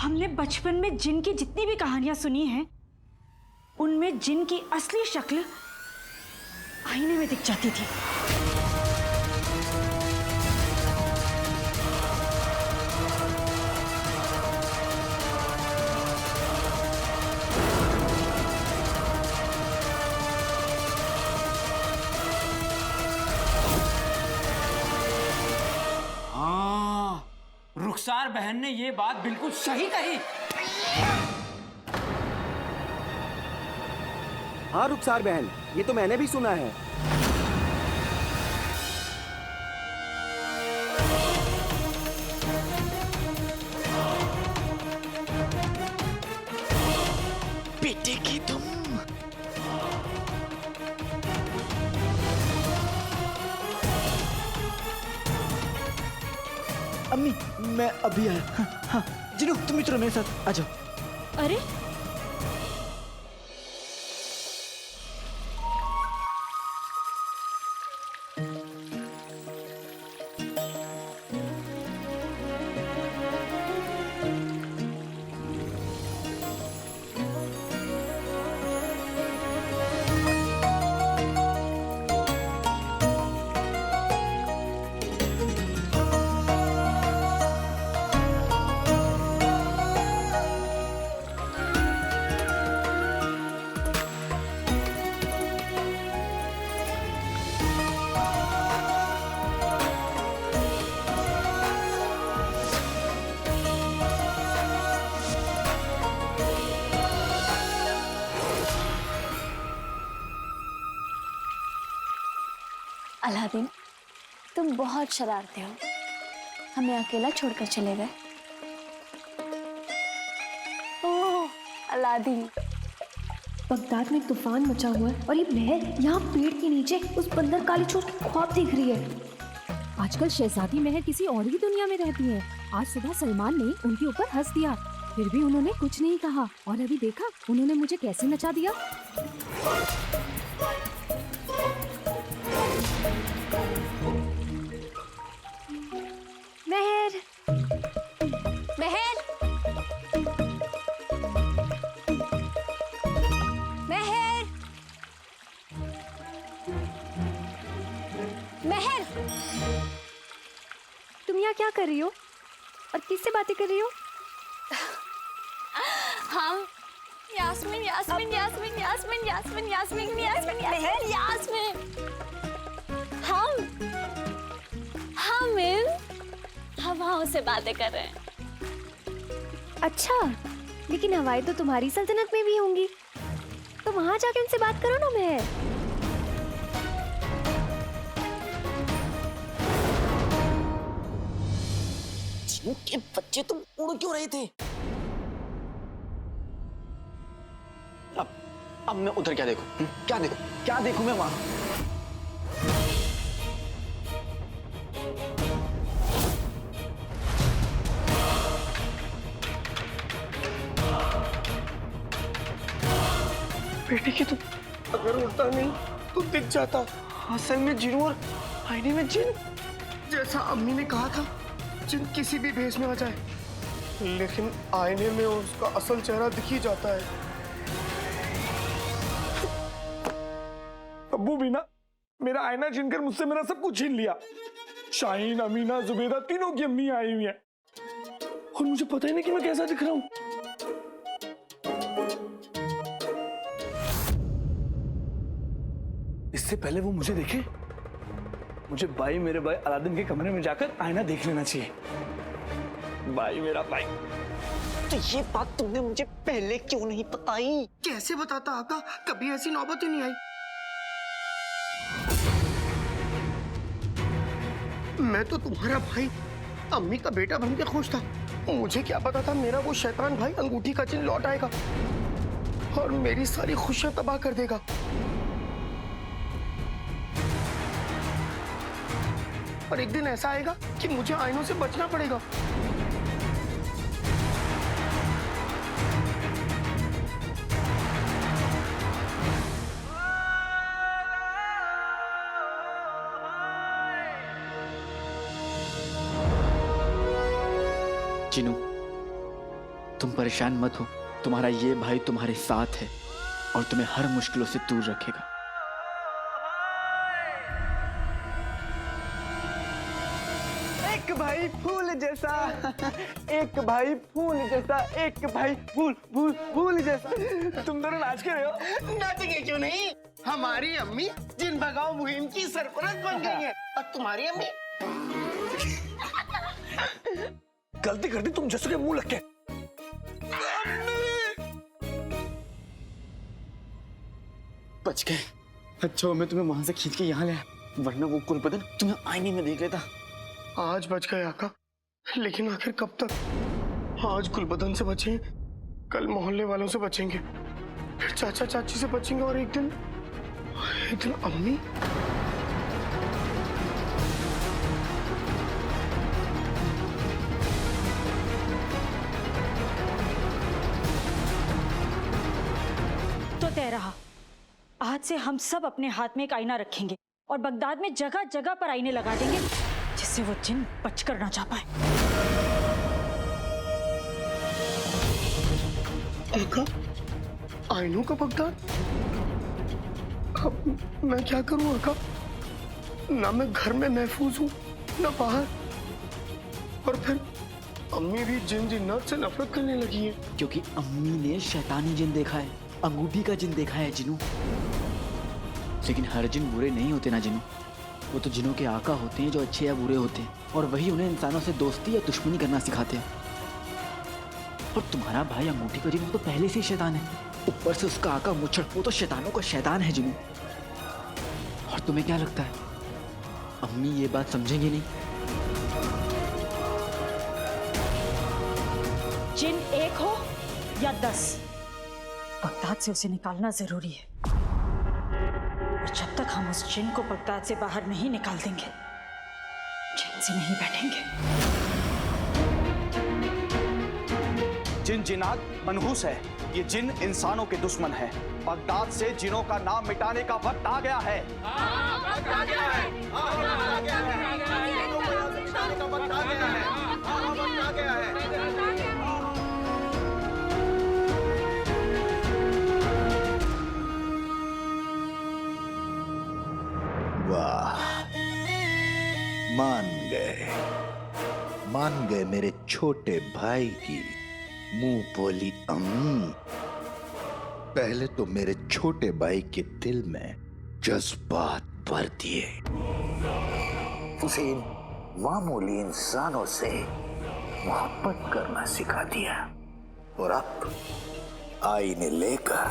हमने बचपन में जिन की जितनी भी कहानियां सुनी हैं, उनमें जिन की असली शक्ल आईने में दिख जाती थी। हाँ, रुखसार बहन ने ये बात बिल्कुल सही कही। हाँ रुखसार बहन, ये तो मैंने भी सुना है। बेटे की तुम। अम्मी, मैं अभी आया। हाँ, हाँ। जिनू, तुम भी चलो मेरे साथ, आ जाओ। अरे अलादीन, तुम बहुत शरारती हो। हमें अकेला छोड़कर चले गए। ओह अलादीन, बगदाद में तूफान मचा हुआ है और ये महर यहाँ पेड़ के नीचे उस बंदर काली चोर की ख्वाब देख रही है। आजकल शहजादी महर किसी और ही दुनिया में रहती है। आज सुबह सलमान ने उनके ऊपर हंस दिया, फिर भी उन्होंने कुछ नहीं कहा। और अभी देखा उन्होंने मुझे कैसे नचा दिया। महर, महर, महर, महर, तुम यहाँ क्या कर रही हो और किससे बातें कर रही हो? हम यास्मीन यास्मीन यास्मीन यास्मीन यास्मीन यास्मीन यास्मीन महर यास्मीन, हम इन हवाओं से बातें कर रहे हैं। अच्छा, लेकिन हवाएं तो तुम्हारी सल्तनत में भी होंगी, तो वहां जाके उनसे बात करो ना। महर, के बच्चे तुम उड़ क्यों रहे थे? अब मैं उधर क्या देखूं? क्या देखूं मैं वहां? बेटे की तुम अगर उड़ता नहीं तो दिख जाता। असल में जिन और आईने में जिन, जैसा अम्मी ने कहा था, जिन किसी भी भेष में आ जाए, लेकिन आईने में उसका असल चेहरा दिख ही जाता है। अब्बू भी ना मेरा आईना छीनकर मुझसे मेरा सब कुछ छीन लिया। शाहीन, अमीना, जुबेदा तीनों की अम्मी आई हुई है और मुझे पता ही नहीं कि मैं कैसा दिख रहा हूँ। इससे पहले वो मुझे देखे, मुझे मेरे भाई अलादीन के कमरे में जाकर आईना देख लेना चाहिए। मेरा भाई। तो ये बात तुमने मुझे पहले क्यों नहीं बताई? कैसे बताता आका, कभी ऐसी नौबत ही नहीं आई। मैं तो तुम्हारा भाई, अम्मी का बेटा बनकर खुश था। मुझे क्या पता था मेरा वो शैतान भाई अंगूठी का चिन्ह लौट आएगा और मेरी सारी खुशियां तबाह कर देगा। और एक दिन ऐसा आएगा कि मुझे आईनों से बचना पड़ेगा। जिनू, तुम परेशान मत हो, तुम्हारा ये भाई तुम्हारे साथ है और तुम्हें हर मुश्किलों से दूर रखेगा। एक भाई फूल जैसा, एक भाई फूल जैसा, एक भाई फूल फूल फूल जैसा। तुम दोनों नाच के रहे हो? नाचेंगे क्यों नहीं? हमारी अम्मी जिन भगाओ मुहिम की सरपरस्त बन गई है और तुम्हारी अम्मी गलती कर दी तुम जैसे के मुंह लग के। बच गए। अच्छा मैं तुम्हें वहां से खींच के यहाँ ले आया, वरना वो कुलपतन तुम्हें आईने में देख लेता। आज बच गए आका, लेकिन आखिर कब तक? आज गुलबदन से बचे, कल मोहल्ले वालों से बचेंगे, फिर चाचा चाची से बचेंगे और एक दिन अम्मी। तो तय रहा, आज से हम सब अपने हाथ में एक आईना रखेंगे और बगदाद में जगह जगह पर आईने लगा देंगे, जिससे वो जिन बचकर ना जा पाए। आका, आईनों का बगदाद? अब मैं क्या करूं आका? ना मैं घर में महफूज हूं, ना बाहर। और फिर अम्मी भी जिन जिन्नात से नफरत करने लगी है। क्योंकि अम्मी ने शैतानी जिन देखा है, अंगूठी का जिन देखा है जिनू। लेकिन हर जिन बुरे नहीं होते ना जिनू, वो तो जिनों के आका होते हैं जो अच्छे या बुरे होते हैं, और वही उन्हें इंसानों से दोस्ती या दुश्मनी करना सिखाते हैं। और तुम्हारा भाई अंगूठी का जिन वो तो पहले से ही शैतान है, ऊपर से उसका आका मुच्छड़, वो तो शैतानों का शैतान है जिनू। और तुम्हें क्या लगता है अम्मी ये बात समझेंगे नहीं? जिन एक हो या 10, बगदाद से उसे निकालना जरूरी है। और जब तक हम उस जिन को बगदाद से बाहर नहीं निकाल देंगे, जिन से नहीं बैठेंगे। जिन जिनात मनहूस है, ये जिन इंसानों के दुश्मन है। बगदाद से जिनों का नाम मिटाने का वक्त आ गया है। वाह, मान गए मेरे छोटे भाई की मुंह बोली अम्मी। पहले तो मेरे छोटे भाई के दिल में जज्बात भर दिए, उसे इन मामूली इंसानों से मोहब्बत करना सिखा दिया, और अब आईने लेकर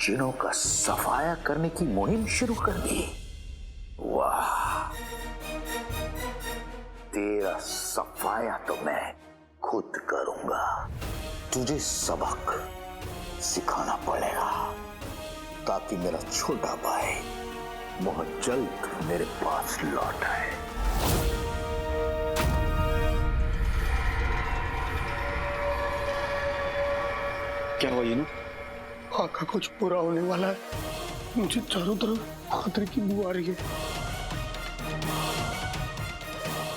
जिनों का सफाया करने की मुहिम शुरू कर दी। वाह, तेरा सफाया तो मैं खुद करूंगा। तुझे सबक सिखाना पड़ेगा ताकि मेरा छोटा भाई बहुत जल्द मेरे पास लौट आए। क्या हुआ यीनू? आका कुछ बुरा होने वाला है, मुझे चारों तरफ खतरे की बू आ रही है।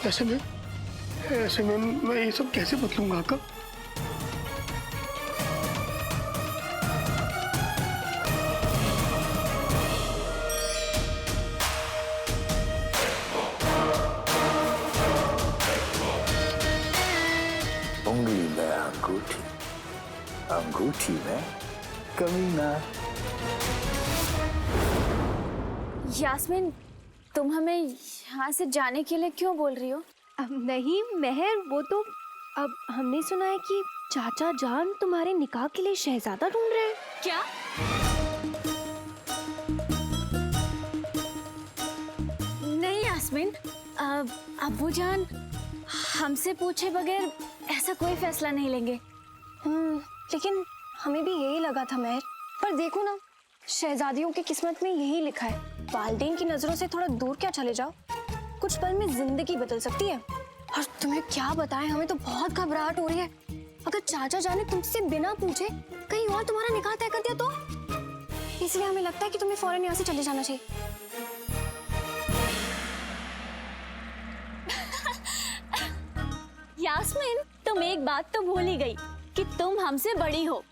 ऐसे में मैं ये सब कैसे बदलूंगा आका? उंगली में अंगूठी, अंगूठी में कमीना। यास्मीन, तुम हमें यहाँ से जाने के लिए क्यों बोल रही हो? नहीं मेहर, वो तो अब हमने सुना है कि चाचा जान तुम्हारे निकाह के लिए शहजादा ढूंढ रहे हैं। क्या? नहीं यास्मीन, अब्बू जान हमसे पूछे बगैर ऐसा कोई फैसला नहीं लेंगे। लेकिन हमें भी यही लगा था मेहर, पर देखो ना, शहजादियों की किस्मत में यही लिखा है, वालिदैन की नजरों से थोड़ा दूर क्या चले जाओ, कुछ पल में जिंदगी बदल सकती है। और तुम्हें क्या बताएं, हमें तो बहुत घबराहट हो रही है। अगर चाचा जाने तुमसे बिना पूछे कहीं और तुम्हारा निकाह तय कर दिया तो? इसलिए हमें लगता है कि तुम्हें फौरन यहाँ से चले जाना चाहिए। यास्मीन, तुम एक बात तो भूल ही गई, कि तुम हमसे बड़ी हो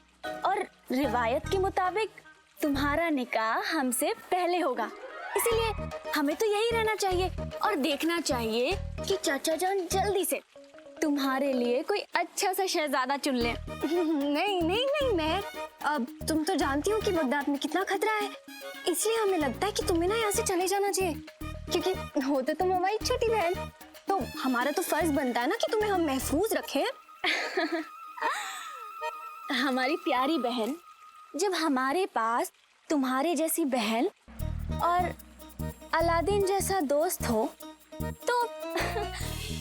और रिवायत के मुताबिक तुम्हारा निकाह हमसे पहले होगा, इसीलिए हमें तो यही रहना चाहिए और देखना चाहिए कि चाचा जान जल्दी से तुम्हारे लिए कोई अच्छा सा शहजादा चुन ले। नहीं नहीं नहीं मैं, अब तुम तो जानती हो कि बगदाद में कितना खतरा है, इसलिए हमें लगता है कि तुम्हें ना यहाँ से चले जाना चाहिए, क्योंकि होते तुम हमारी छोटी बहन, तो हमारा तो फर्ज बनता है ना कि तुम्हें हम महफूज रखें। हमारी प्यारी बहन, जब हमारे पास तुम्हारे जैसी बहन और अलादीन जैसा दोस्त हो तो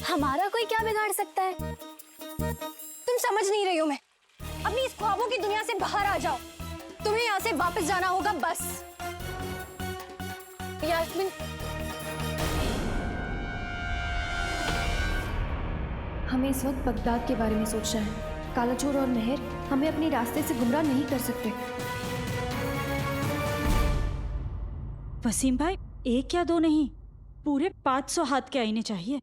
हमारा कोई क्या बिगाड़ सकता है? तुम समझ नहीं रही हो, मैं अपनी इस ख्वाबों की दुनिया से बाहर आ जाओ, तुम्हें यहाँ से वापस जाना होगा बस। यास्मीन, हमें इस वक्त बगदाद के बारे में सोचना है। काला चोर और मेहर हमें अपने रास्ते से गुमराह नहीं कर सकते। वसीम भाई, एक या दो नहीं, पूरे 500 हाथ के आईने चाहिए।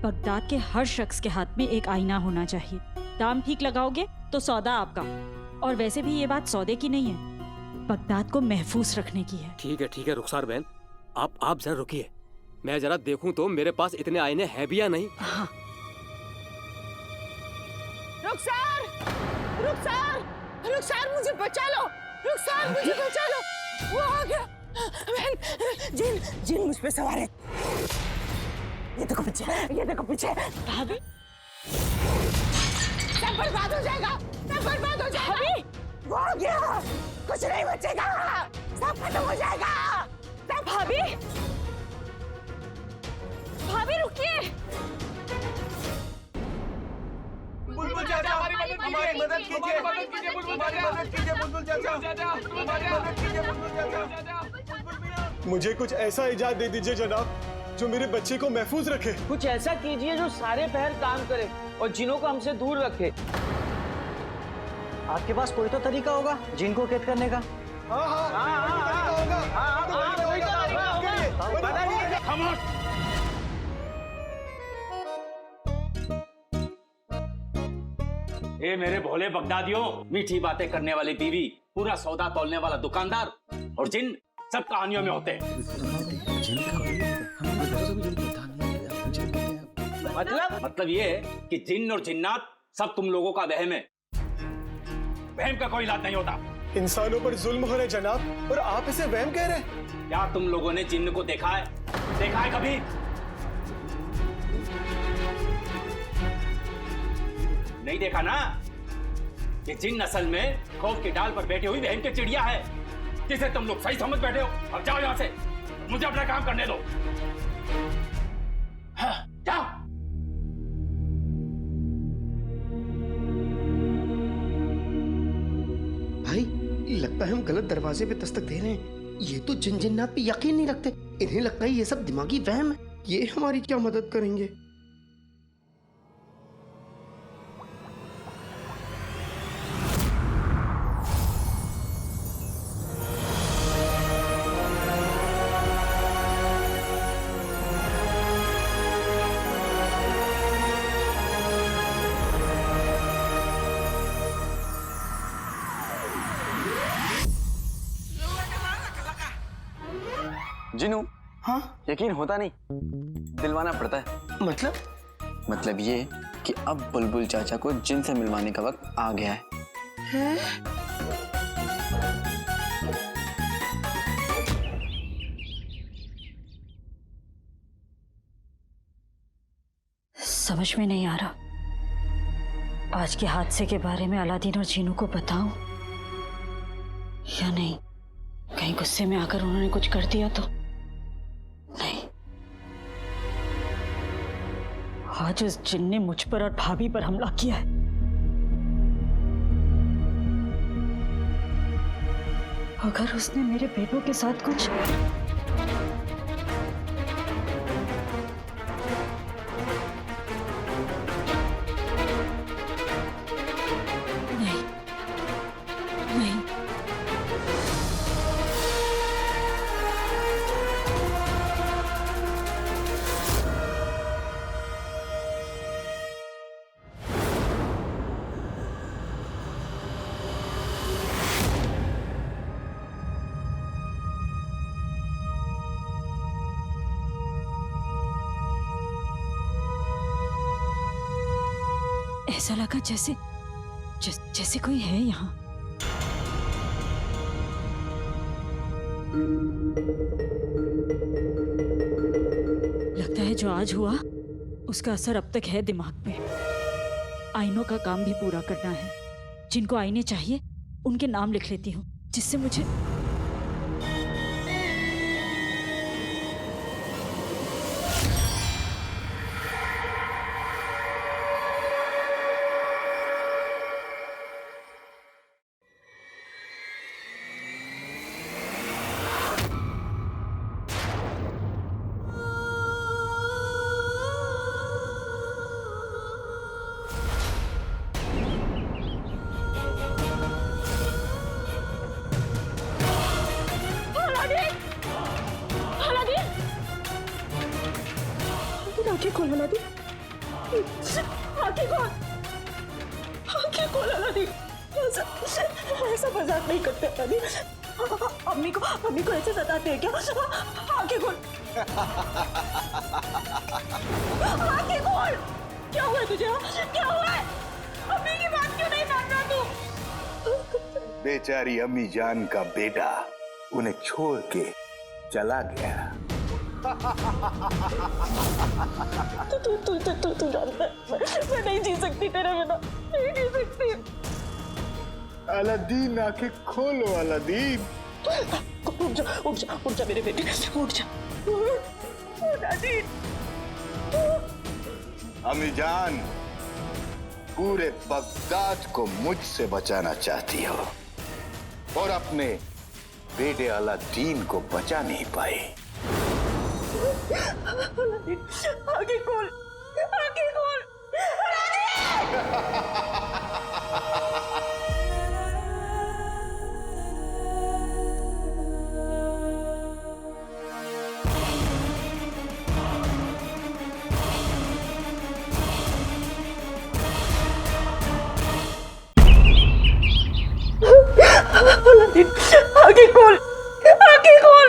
बगदाद के हर शख्स के हाथ में एक आईना होना चाहिए। दाम ठीक लगाओगे तो सौदा आपका, और वैसे भी ये बात सौदे की नहीं है, बगदाद को महफूज रखने की है। ठीक है रुखसार बहन, आप जरा रुकिए, मैं जरा देखूं तो मेरे पास इतने आईने हैं भी या नहीं। हाँ। रुखसार, रुखसार, रुखसार मुझे बचा लो, रुखसार मुझे बचा लो, वो आ गया। बहन, जिन मुझ पे सवार है। ये देखो पीछे, भाभी, सब बर्बाद हो जाएगा, सब बर्बाद हो जाएगा। भाभी, वो आ गया, कुछ नहीं बचेगा, सब खत्म हो जाएगा। सब भाभी रुकिए। बुलबुल चाचा, हमारी मदद कीजिए, बुलबुल चाचा, मुझे कुछ ऐसा इजाज़त दे दीजिए जनाब जो मेरे बच्चे को महफूज रखे। कुछ ऐसा कीजिए जो सारे पहर काम करे और जिनों को हमसे दूर रखे। आपके पास कोई तो तरीका होगा जिन को कैद करने का? ए मेरे भोले बगदादियों, मीठी बातें करने वाली बीवी, पूरा सौदा तौलने वाला दुकानदार और जिन सब कहानियों में होते हैं। मतलब ये कि जिन और जिन्नात सब तुम लोगों का वहम है। वहम का कोई इलाज नहीं होता। इंसानों पर जुल्म हो रहे जनाब, और आप इसे वहम कह रहे हैं? क्या तुम लोगों ने जिन्न को देखा है कभी? नहीं देखा ना? ये जिन्न असल में खौफ की डाल पर बैठी हुई वहम की चिड़िया है, जिसे तुम लोग सही समझ बैठे हो। अब जाओ यहाँ से, मुझे अपना काम करने दो। हाँ, जाओ। भाई, लगता है हम गलत दरवाजे पे दस्तक दे रहे हैं। ये तो जिन जिन्नात पे यकीन नहीं रखते, इन्हें लगता है ये सब दिमागी वहम है। ये हमारी क्या मदद करेंगे? जिनू, हाँ, यकीन होता नहीं, दिलवाना पड़ता है। मतलब ये कि अब बुलबुल चाचा को जिन से मिलवाने का वक्त आ गया है। समझ में नहीं आ रहा आज के हादसे के बारे में अलादीन और जीनू को बताऊं या नहीं। कहीं गुस्से में आकर उन्होंने कुछ कर दिया तो नहीं। आज उस जिन ने मुझ पर और भाभी पर हमला किया है। अगर उसने मेरे बेटों के साथ कुछ नहीं, नहीं, ऐसा लगा जैसे कोई है यहाँ। लगता है जो आज हुआ उसका असर अब तक है दिमाग पे। आईनों का काम भी पूरा करना है। जिनको आईने चाहिए उनके नाम लिख लेती हूँ, जिससे मुझे आंखें खोल अलादीन, आंखें खोल, आंखें खोल अलादीन। ऐसा मजाक नहीं करते अलादीन। अम्मी को ऐसे सताते हैं क्या? आंखें खोल, आंखें खोल। क्या हुआ तुझे? क्या हुआ? अम्मी की बात क्यों नहीं मान रहा तू? बेचारी अम्मी जान का बेटा उन्हें छोड़ के चला गया। तू जानता है मैं नहीं जी सकती तेरे बिना, नहीं जी सकती। अलादीन आंखें खोलो अलादीन। उठ जा मेरे बेटे, उठ जा। अलादीन। अम्मी जान पूरे बगदाद को मुझसे बचाना चाहती हो और अपने बेटे अलादीन को बचा नहीं पाई। आगे खोल, आगे खोल। अलादीन, आगे खोल, आगे खोल।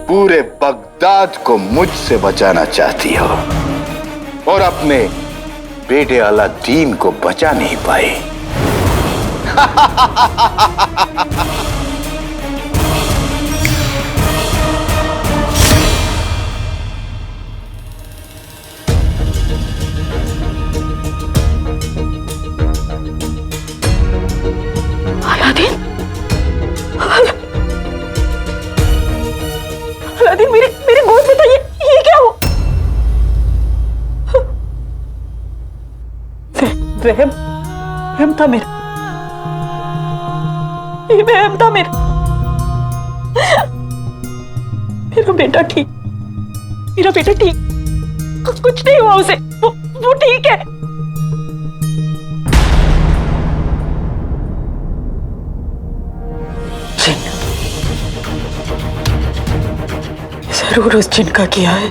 पूरे बगदाद को मुझसे बचाना चाहती हो और अपने बेटे अलादीन को बचा नहीं पाई। अलादीन, मेरी गोद में था ये क्या हुआ? वहम था मेरा, ये वहम था मेरा। मेरा बेटा ठीक, मेरा बेटा ठीक, कुछ नहीं हुआ उसे, वो ठीक है। जरूर उस जिन का किया है।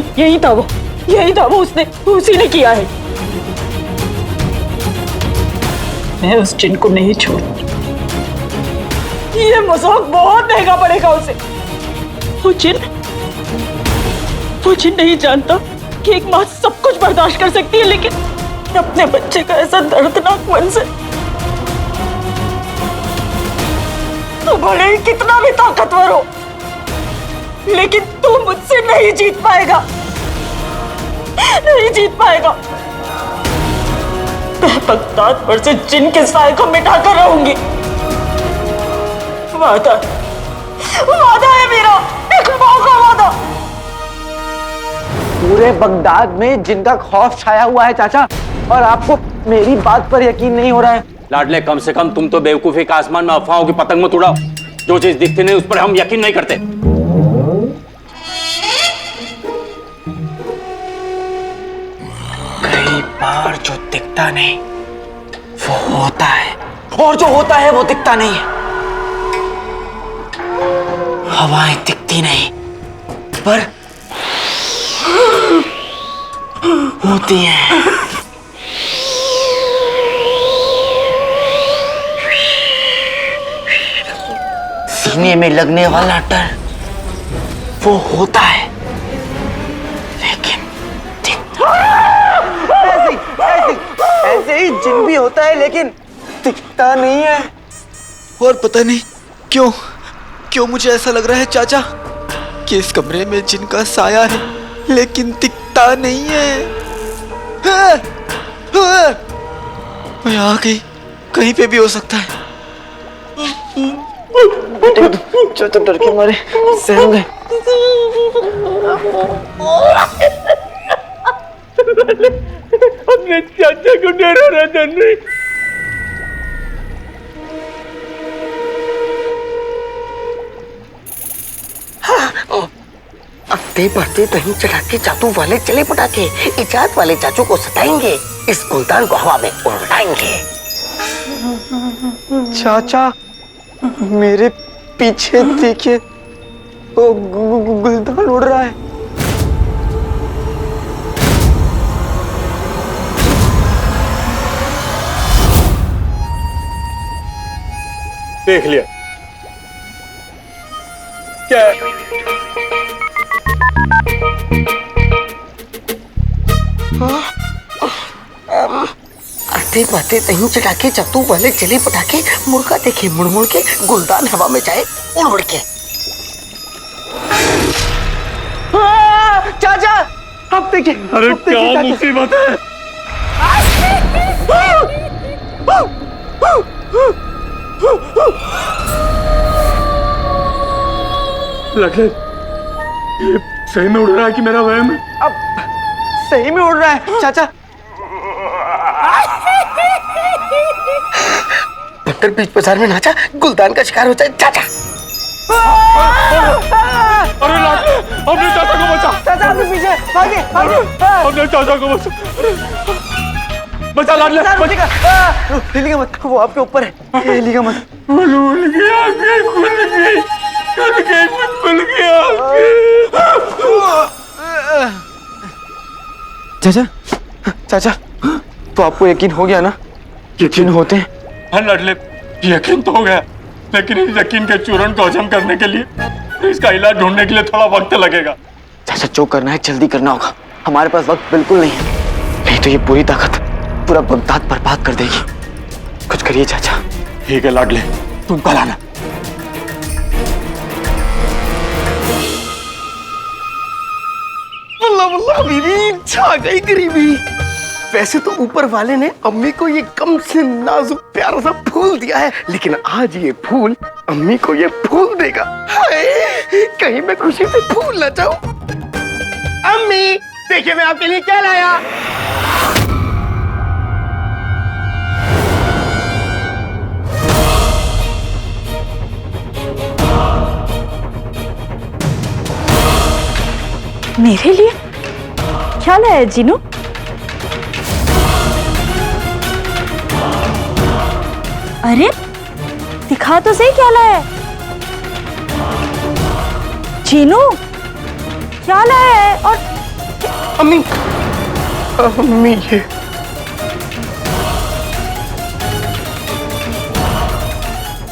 यही था वो, उसी ने किया है। मैं उस जिन को नहीं छोड़, ये मजाक बहुत महंगा पड़ेगा उसे। वो जिन नहीं जानता कि एक माँ सब कुछ बर्दाश्त कर सकती है, लेकिन अपने बच्चे का ऐसा दर्दनाक मंजर, तू भले ही कितना भी ताकतवर हो, लेकिन तू मुझसे नहीं जीत पाएगा, नहीं जीत पाएगा। मैं बगदाद पर से जिन के साए को मिटाकर रहूंगी। वादा है मेरा, एक माँ का वादा। पूरे बगदाद में जिनका खौफ छाया हुआ है चाचा, और आपको मेरी बात पर यकीन नहीं हो रहा है। लाडले, कम से कम तुम तो बेवकूफी का आसमान में अफवाहों की पतंग मत उड़ाओ। जो चीज दिखती नहीं उस पर हम यकीन नहीं करते। कई बार जो दिखता नहीं वो होता है, और जो होता है वो दिखता नहीं है। हवाएं दिखती नहीं पर होती हैं। सीने में लगने वाला डर वो होता है, लेकिन ऐसे ही जिन भी होता है लेकिन दिखता नहीं है। और पता नहीं क्यों मुझे ऐसा लग रहा है चाचा कि इस कमरे में जिनका साया है लेकिन दिखता नहीं है। मैं यहाँ कहीं पे भी हो सकता है। चाचा डर के मारे सहम गए। अपने चाचा को डराना था नहीं। अगते बढ़ते दही चढ़ा के जादू वाले चले पटाखे इजाद वाले चाचू को सताएंगे, इस गुलदान को हवा में उड़ाएंगे। चाचा मेरे पीछे देखिए, वो गुलदान उड़ रहा है। देख लिया क्या? आते पाते दही चढ़ा के जादू वाले चले पटाखे, मुर्गा देखे मुड़ मुड़ के, गुलदान हवा में जाए उड़ उड़ के। चाचा अब देखिए। अरे क्या मुसीबत है? लगे ये सही में उड़ रहा है कि मेरा वहम है? अब सही में उड़ रहा है चाचा। बंदर बीच बाजार में नाचा, गुलदान का शिकार हो जाए चाचा। अरे लाडले, अपने चाचा को बचा। चाचा आपके पीछे भागे अपने चाचा को बचा। बचा लाडले, हिलिएगा मत, वो आपके ऊपर है, हिलिएगा मत। खुल गया, खुल गया। चाचा चाचा तो आपको यकीन हो गया ना? यकीन होते हैं। हाँ लाडले, यकीन तो हो गया, लेकिन इस यकीन के चूर्ण को हजम करने के लिए इसका इलाज ढूंढने के लिए थोड़ा वक्त लगेगा। चाचा जो करना है जल्दी करना होगा, हमारे पास वक्त बिल्कुल नहीं है, नहीं तो ये पूरी ताकत पूरा बगदाद बर्बाद कर देगी। कुछ करिए चाचा। ठीक है लाडले, तुम कल आना। बीबी छा गई गरीबी। वैसे तो ऊपर वाले ने अम्मी को ये कम से नाजुक प्यारा सा फूल दिया है, लेकिन आज ये फूल अम्मी को ये फूल देगा। हाय, कहीं मैं खुशी से फूल ना जाऊं। अम्मी देखिए मैं आपके लिए क्या लाया। मेरे लिए क्या लाया जीनू? अरे दिखा तो सही क्या लाया है जीनू, क्या लाया है? और अम्मी अम्मी ये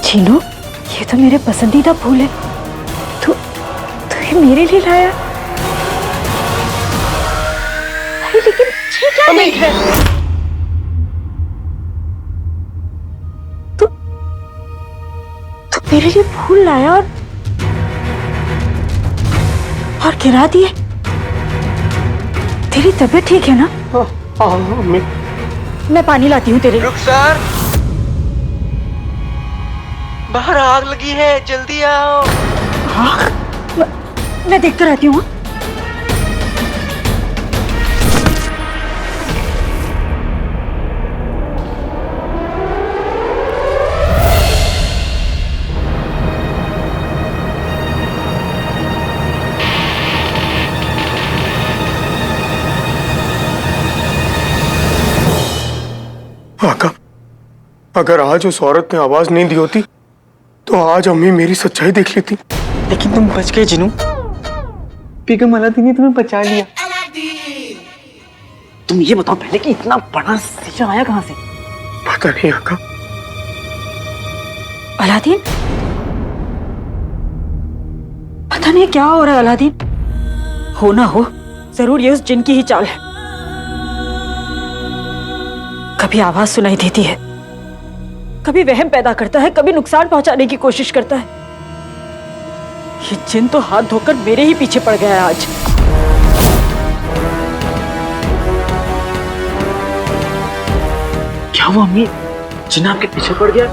जीनू, ये तो मेरे पसंदीदा फूल है। तू ये मेरे लिए लाया? अरे लेकिन ये क्या नहीं है? तू मेरे लिए फूल लाया और गिरा दिए। तेरी तबीयत ठीक है ना? हाँ अम्मी। मैं पानी लाती हूँ तेरे लिए। सर बाहर आग लगी है, जल्दी आओ। आग? मैं देख कर आती हूँ। आका, अगर आज उस औरत ने आवाज नहीं दी होती तो आज अम्मी मेरी सच्चाई देख लेती। लेकिन तुम बच गए जिनू, बेगम अलादीन ने तुम्हें बचा लिया। तुम ये बताओ पहले कि इतना बड़ा शीशा आया कहाँ से? पता नहीं आका। अलादीन, पता नहीं क्या हो रहा है अलादीन। हो ना हो जरूर ये उस जिन की ही चाल है। कभी आवाज सुनाई देती है, कभी वहम पैदा करता है, कभी नुकसान पहुंचाने की कोशिश करता है। ये जिन तो हाथ धोकर मेरे ही पीछे पड़ गया है आज। क्या हुआ अम्मी? जिन आपके पीछे पड़ गया?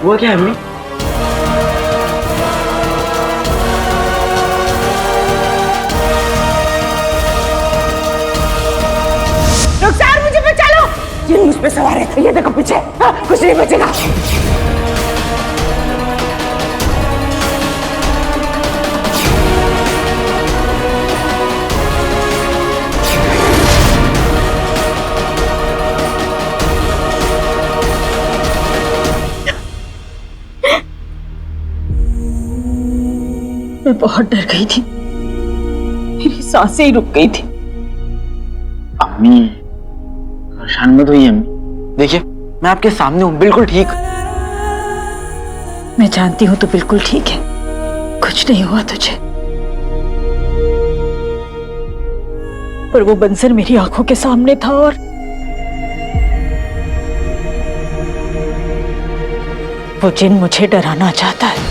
हुआ क्या अम्मी? रुखसार मुझे बचा लो, जिन मुझ पे सवार है। ये देखो पीछे, कुछ नहीं बचेगा। मैं बहुत डर गई थी, मेरी सांसें ही रुक गई थी। अम्मी परेशान मत होइए अम्मी। देखिए मैं आपके सामने हूँ, बिल्कुल ठीक। मैं जानती हूँ तो बिल्कुल ठीक है, कुछ नहीं हुआ तुझे। पर वो बंसर मेरी आंखों के सामने था और वो जिन मुझे डराना चाहता है,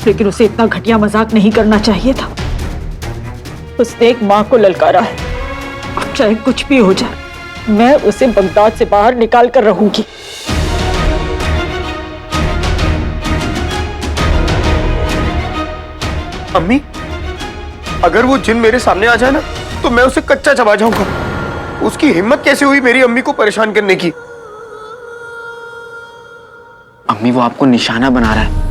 लेकिन उसे इतना घटिया मजाक नहीं करना चाहिए था। उसने एक मां को ललकारा है, अब चाहे कुछ भी हो जाए मैं उसे बगदाद से बाहर निकाल कर रहूंगी। अम्मी, अगर वो जिन मेरे सामने आ जाए ना तो मैं उसे कच्चा चबा जाऊंगा। उसकी हिम्मत कैसे हुई मेरी अम्मी को परेशान करने की? अम्मी वो आपको निशाना बना रहा है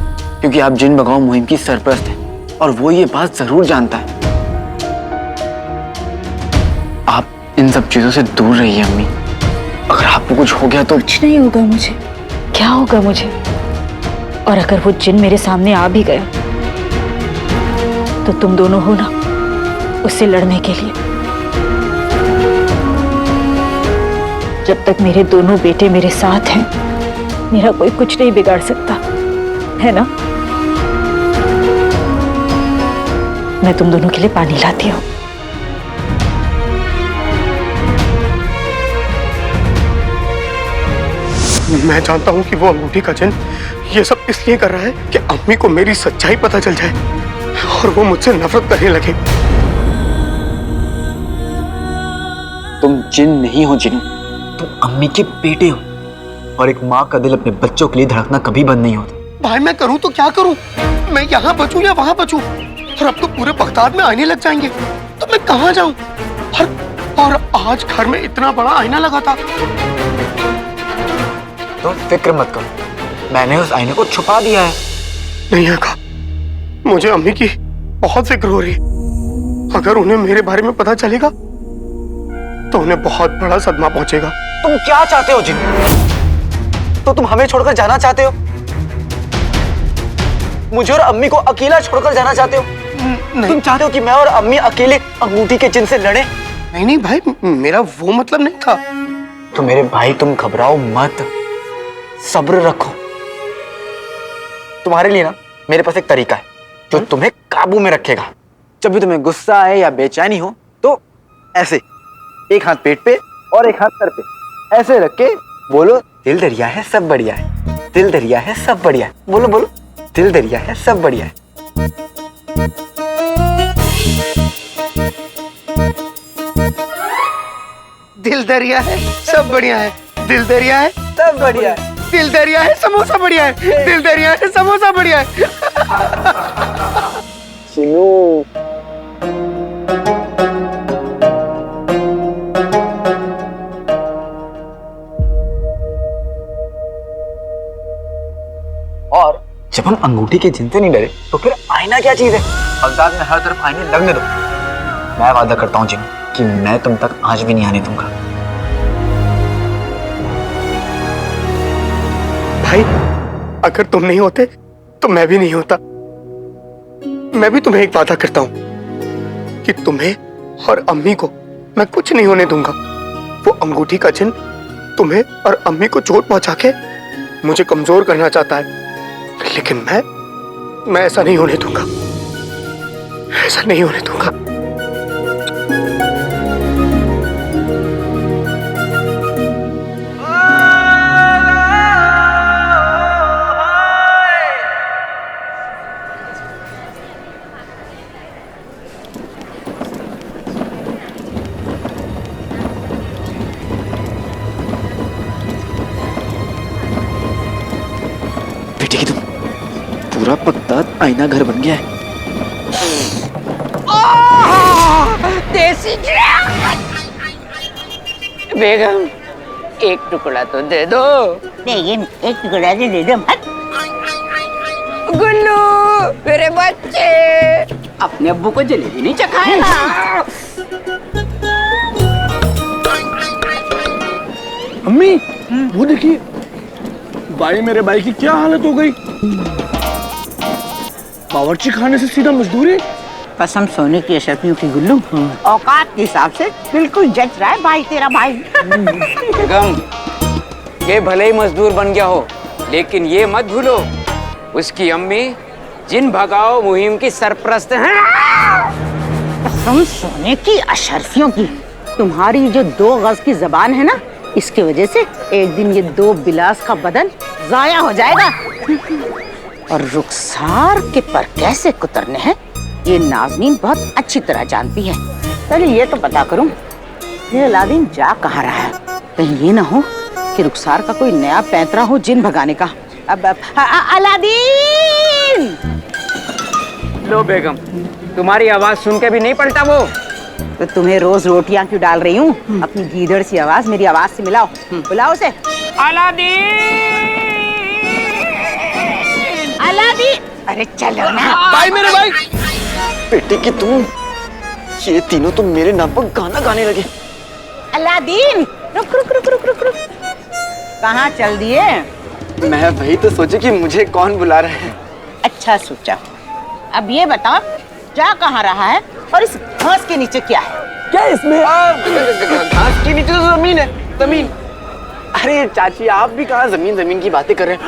क्योंकि आप जिन भगाओ मुहिम की सरपरस्त हैं और वो ये बात जरूर जानता है। आप इन सब चीजों से दूर रहिए अम्मी। अगर आपको कुछ हो गया तो कुछ नहीं होगा मुझे। क्या होगा मुझे? और अगर वो जिन मेरे सामने आ भी गया तो तुम दोनों हो ना उससे लड़ने के लिए। जब तक मेरे दोनों बेटे मेरे साथ हैं मेरा कोई कुछ नहीं बिगाड़ सकता, है ना? मैं तुम दोनों के लिए पानी लाती हूँ। मैं जानता हूँ कि वो अंगूठी का जिन ये सब इसलिए कर रहा है कि अम्मी को मेरी सच्चाई पता चल जाए और वो मुझसे नफरत करने लगे। तुम जिन नहीं हो जिन, तुम अम्मी के बेटे हो और एक माँ का दिल अपने बच्चों के लिए धड़कना कभी बंद नहीं होता। भाई मैं करूँ तो क्या करूँ? मैं यहाँ बचूं या वहाँ बचूं? और अब तो पूरे बगदाद में आईने लग जाएंगे, तो मैं कहाँ जाऊँ? और आज घर में इतना बड़ा आईना लगा था। तुम फिक्र मत करो, मैंने उस आईने को छुपा दिया है। नहीं आका, मुझे अम्मी की बहुत फिक्र हो रही है। अगर उन्हें मेरे बारे में पता चलेगा तो उन्हें बहुत बड़ा सदमा पहुंचेगा। तुम क्या चाहते हो जिन? तो तुम हमें छोड़कर जाना चाहते हो? मुझे और अम्मी को अकेला छोड़कर जाना चाहते हो? तुम चाहते हो कि मैं और अम्मी अकेले अंगूठी के जिन से लड़े? नहीं भाई, मेरा वो मतलब नहीं था। तो मेरे भाई तुम घबराओ मत, सब्र रखो। तुम्हारे लिए ना मेरे पास एक तरीका है जो तुम्हें काबू में रखेगा। जब भी तुम्हें गुस्सा आए या बेचैनी हो तो ऐसे एक हाथ पेट पे और एक हाथ सर पे ऐसे रख के बोलो, दिल दरिया है सब बढ़िया है, दिल दरिया है सब बढ़िया है। बोलो बोलो, दिल दरिया है सब बढ़िया है। दिल दरिया है सब बढ़िया है, दिल दरिया है सब बढ़िया है, दिल दरिया है समोसा बढ़िया है, दिल दरिया है समोसा बढ़िया है। चिनू और जब हम अंगूठी के जिन से नहीं डरे तो फिर आईना क्या चीज है? बगदाद में हर तरफ आईने लगने दो। मैं वादा करता हूँ जिन कि मैं तुम तक आज भी नहीं आने दूंगा। भाई अगर तुम नहीं होते तो मैं भी नहीं होता। मैं भी तुम्हें एक वादा करता हूं कि तुम्हें और अम्मी को मैं कुछ नहीं होने दूंगा। वो अंगूठी का जिन तुम्हें और अम्मी को चोट पहुंचा के मुझे कमजोर करना चाहता है, लेकिन मैं ऐसा नहीं होने दूंगा, ऐसा नहीं होने दूंगा। बेटे की तुम पूरा बगदाद आईना घर बन गया है। देसी बेगम, एक टुकड़ा तो दे दो। लेकिन एक टुकड़ा दे दो मत। गुल्लू, मेरे बच्चे, अपने अब्बू को जलेबी नहीं चखाएगा। अम्मी, वो देखिए, भाई मेरे भाई की क्या हालत हो गई। बावर्ची खाने से सीधा मजदूरी। कसम सोने की अशरफियों की गुल्लू, औकात के हिसाब से बिल्कुल जच रहा है भाई तेरा भाई। बेगम, ये भले ही मजदूर बन गया हो, लेकिन ये मत भूलो उसकी अम्मी जिन भगाओ मुहिम की सरपरस्त हैं। कसम सोने की अशरफियों की, तुम्हारी जो 2 गज की जबान है ना, इसकी वजह से एक दिन ये 2 बिलास का बदन जाया हो जाएगा। और रुखसार के पर कैसे कुतरने हैं ये नाज़नीन बहुत अच्छी तरह जानती है। पहले ये तो पता करूं ये अलादीन जा कहाँ रहा है। कहीं ये ना हो कि रुखसार का कोई नया पैंतरा हो जिन भगाने का। अब अलादीन! लो बेगम, तुम्हारी आवाज सुन के भी नहीं पलटा वो। तो तुम्हें रोज रोटियां क्यों डाल रही हूँ? अपनी गीदड़ सी आवाज मेरी आवाज से मिलाओ। बुलाओ उसे। अलादीन! अरे चलो ना। भाई मेरे भाई। बेटे की तुम, ये तीनों तुम मेरे नाम पर गाना गाने लगे। अलादीन! रुक रुक रुक रुक रुक रुक। कहाँ चल दिए? मैं वही तो सोचे कि मुझे कौन बुला रहा है। अच्छा सोचा। अब ये बताओ जा कहाँ रहा है और इस घास के नीचे क्या है? क्या इसमें? घास के नीचे तो जमीन है, जमीन। अरे चाची, आप भी कहाँ जमीन जमीन की बातें कर रहे हैं।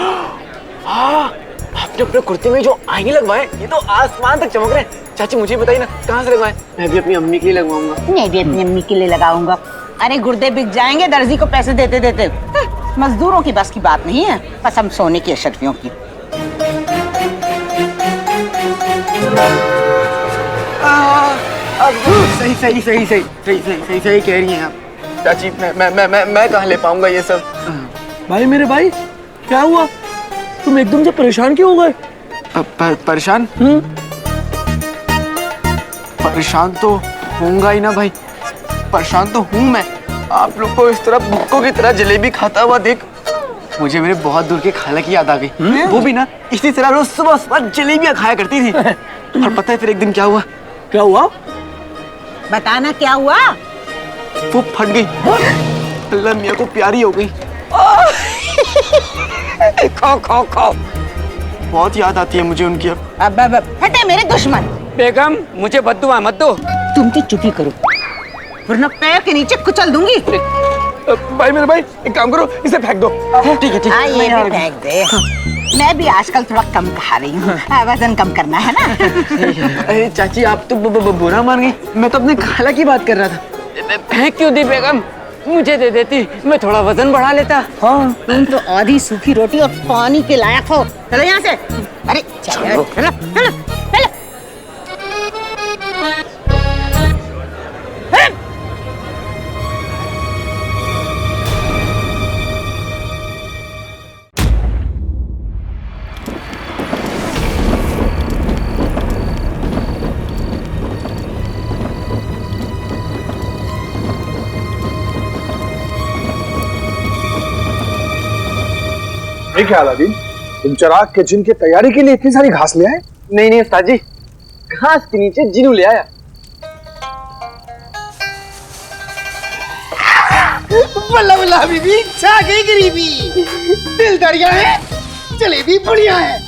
आपने अपने कुर्ते में जो आईने लगवाए ये तो आसमान तक चमक रहे हैं। चाची मुझे बताइए ना, कहाँ से लगवाए? मैं भी अपनी अम्मी के लिए लगवाऊंगा। मैं भी अपनी अम्मी के लिए लगाऊंगा। अरे गुर्दे बिक जाएंगे दर्जी को पैसे देते देते। मजदूरों की बस की बात नहीं है, कसम सोने की अशरफियों की। सही सही सही सही सही सही सही सही कह रही हैं आप। चाची मैं कहाँ ले पाऊंगा ये सब? भाई मेरे भाई, क्या हुआ? तुम एकदम से परेशान क्यों हो गए? परेशान? परेशान तो होऊंगा ही ना भाई, परेशान तो हूँ मैं। आप लोग को इस तरह भुक्कों की तरह जलेबी खाता हुआ देख मुझे मेरे बहुत दूर के खाला की याद आ गई। वो भी ना इसी तरह रोज सुबह सुबह जलेबियां खाया करती थी। और पता है फिर एक दिन क्या हुआ? क्या हुआ? बताना क्या हुआ? वो फट गई, अल्लाह मियाँ को प्यारी हो गई। खो खो खो। बहुत याद आती है मुझे उनकी। अब हटे मेरे दुश्मन। बेगम, मुझे बद्दुआ मत दो। तुम तो चुप ही करो वरना पैर के नीचे कुचल दूंगी। भाई मेरे भाई, एक काम करो, इसे फेंक दो। ठीक है ठीक है। ये भी फेंक दे। मैं भी आजकल थोड़ा कम खा रही हूँ, वजन कम करना है ना। अरे चाची, आप तो बुरा मान गई। मैं तो अपने खाला की बात कर रहा था। फेंक क्यों दी बेगम? मुझे दे देती, मैं थोड़ा वजन बढ़ा लेता। हाँ, तुम तो आधी सूखी रोटी और पानी के लायक हो। चलो यहाँ से। अरे चलो चलो चलो चलो। क्या अलादीन, तुम चराग के जिन की तैयारी के लिए इतनी सारी घास ले आए? नहीं उस्ताद जी, घास के नीचे जिनू ले आया। बल्ला बल्ला हबीबी, छा गई गरीबी। दिल दरिया है, जलेबी बढ़िया है।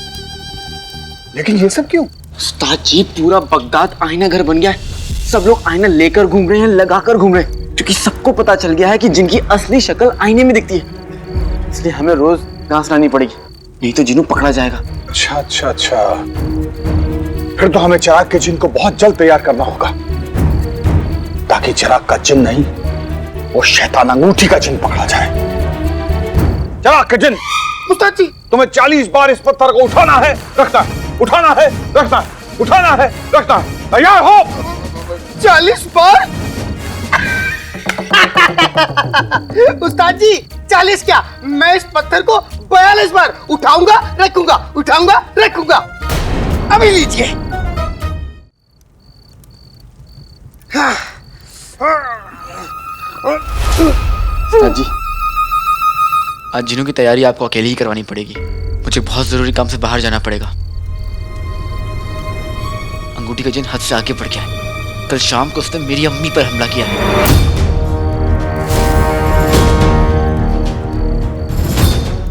लेकिन ये सब क्यों? उस्ताद जी, पूरा बगदाद आईना घर बन गया है। सब लोग आईना लेकर घूम रहे हैं, लगाकर घूम रहे हैं, क्योंकि सबको पता चल गया है कि जिनकी असली शक्ल आईने में दिखती है। इसलिए हमें रोज घास लानी पड़ेगी, नहीं तो जिनू पकड़ा जाएगा। अच्छा अच्छा अच्छा। फिर तो हमें चिराग के जिन को बहुत जल्द तैयार करना होगा, ताकि चिराग का जिन नहीं, वो शैतान अंगूठी का जिन पकड़ा जाए। चिराग के जिन, उस्ताद जी, तुम्हें 40 बार इस पत्थर को उठाना है, रखना है, उठाना है, रखना है, उठाना है, रखना है। तैयार हो? 40 बार? उस्ताद जी 40 क्या, मैं इस पत्थर को 42 बार उठाऊंगा, रखूंगा, उठाऊंगा, रखूंगा। अभी लीजिए। उस्ताद जी, आज जिनों की तैयारी आपको अकेले ही करवानी पड़ेगी। मुझे बहुत जरूरी काम से बाहर जाना पड़ेगा। अंगूठी का जिन हद से आगे बढ़ गया है। कल शाम को उसने मेरी अम्मी पर हमला किया है।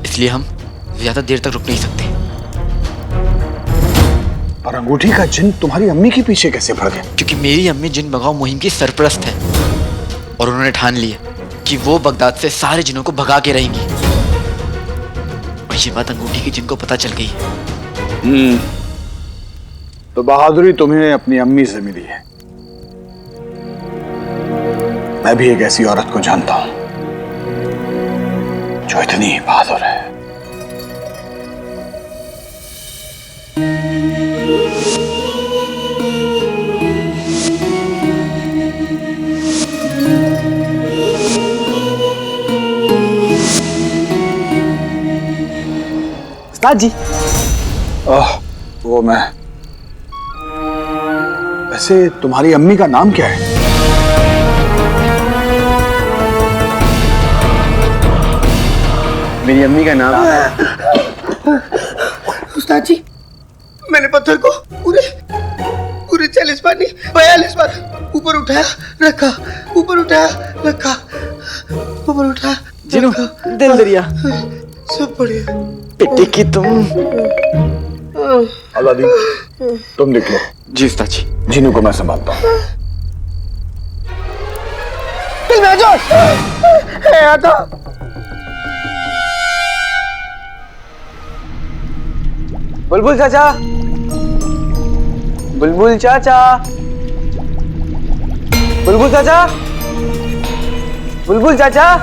इसलिए हम ज्यादा देर तक रुक नहीं सकते। और अंगूठी का जिन तुम्हारी अम्मी के पीछे कैसे पड़ गया? क्योंकि मेरी अम्मी जिन भगाओ मुहिम की सरपरस्त है और उन्होंने ठान लिया कि वो बगदाद से सारे जिनों को भगा के रहेंगी। और ये बात अंगूठी के जिन को पता चल गई है। तो बहादुरी तुम्हें अपनी अम्मी से मिली है। मैं भी एक ऐसी औरत को जानता हूं जो इतनी बहादुर है। उस्ताद जी, वो मैं, वैसे तुम्हारी अम्मी का नाम क्या है? मेरी अम्मी का नाम उस्ताद जी, मैंने पत्थर को पूरे 40 बार नहीं 42 बार ऊपर उठाया, रखा, ऊपर उठाया, रखा, ऊपर उठाया, जिनू, दिल दरिया, सब बढ़िया। बेटे की तुम। अलादीन, तुम निकलो। जी उस्ताद जी। जिनू को मैं संभालता हूँ। बुलबुल चाचा, बुलबुल चाचा, बुलबुल चाचा, बुलबुल चाचा,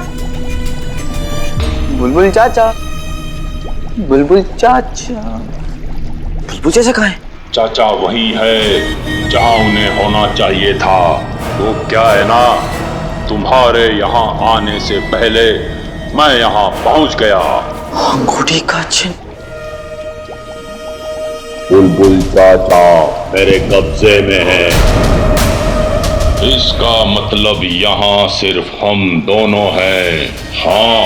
बुलबुल चाचा, बुलबुल चाचा, बुलबुल चाचा कहाँ है? चाचा वही है जहां उन्हें होना चाहिए था। वो क्या है ना, तुम्हारे यहाँ आने से पहले मैं यहाँ पहुंच गया। अंगूठी का चिन्ह। बुलबुल चाचा मेरे कब्जे में है। इसका मतलब यहाँ सिर्फ हम दोनों हैं। हाँ,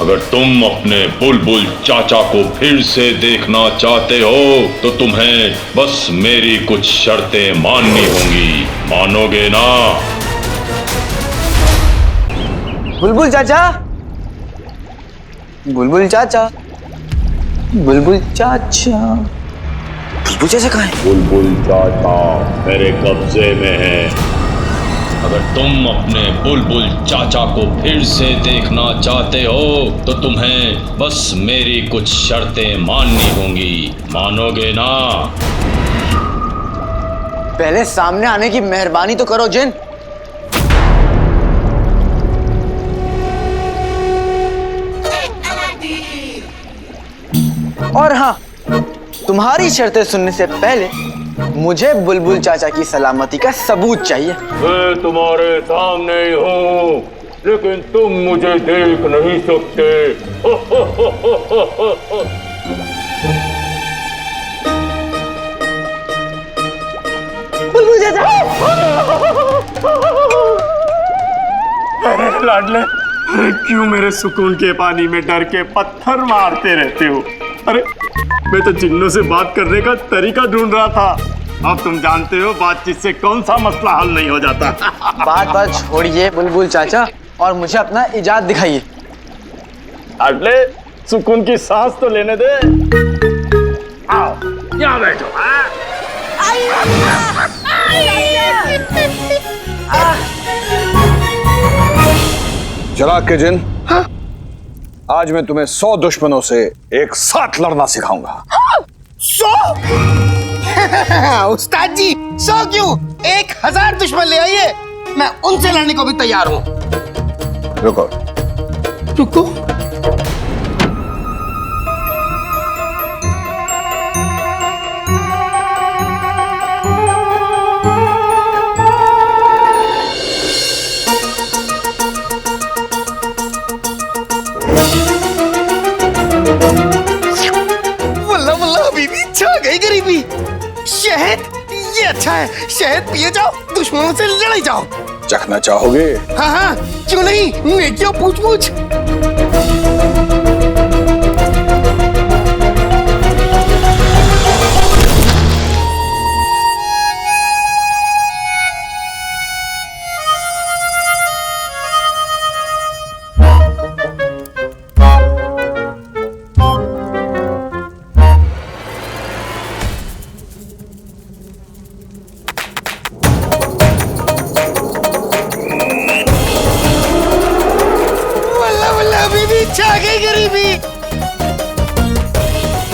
अगर तुम अपने बुलबुल चाचा को फिर से देखना चाहते हो तो तुम्हें बस मेरी कुछ शर्तें माननी होंगी। मानोगे ना? बुलबुल चाचा, बुलबुल चाचा, बुलबुल चाचा, बुलबुल चाचा कहाँ है? बुलबुल चाचा मेरे कब्जे में है। अगर तुम अपने बुलबुल चाचा को फिर से देखना चाहते हो तो तुम्हें बस मेरी कुछ शर्तें माननी होंगी। मानोगे ना? पहले सामने आने की मेहरबानी तो करो जिन। और हाँ, तुम्हारी शर्तें सुनने से पहले मुझे बुलबुल चाचा की सलामती का सबूत चाहिए। मैं तुम्हारे सामने ही हूँ, लेकिन तुम मुझे देख नहीं सकते। बुलबुल चाचा, अरे लाडले, क्यों मेरे सुकून के पानी में डर के पत्थर मारते रहते हो? अरे मैं तो जिन्नों से बात करने का तरीका ढूंढ रहा था। अब तुम जानते हो बातचीत से कौन सा मसला हल नहीं हो जाता। बात छोड़िए बुलबुल चाचा और मुझे अपना इजाद दिखाइए। अगले सुकून की सांस तो लेने दे। आओ यहाँ बैठो। चिराग के जिन, आज मैं तुम्हें 100 दुश्मनों से एक साथ लड़ना सिखाऊंगा। 100? उस्ताद जी 100 क्यों 1000 दुश्मन ले आइए, मैं उनसे लड़ने को भी तैयार हूँ। रुको रुको। वल्ला वल्ला अभी भी छा गई गरीबी। शहद ये अच्छा है, शहद पिए जाओ, दुश्मनों से लड़ाई जाओ। चखना चाहोगे? हाँ हाँ क्यों नहीं, नेकियों पूछ पूछ। छा गई गरीबी।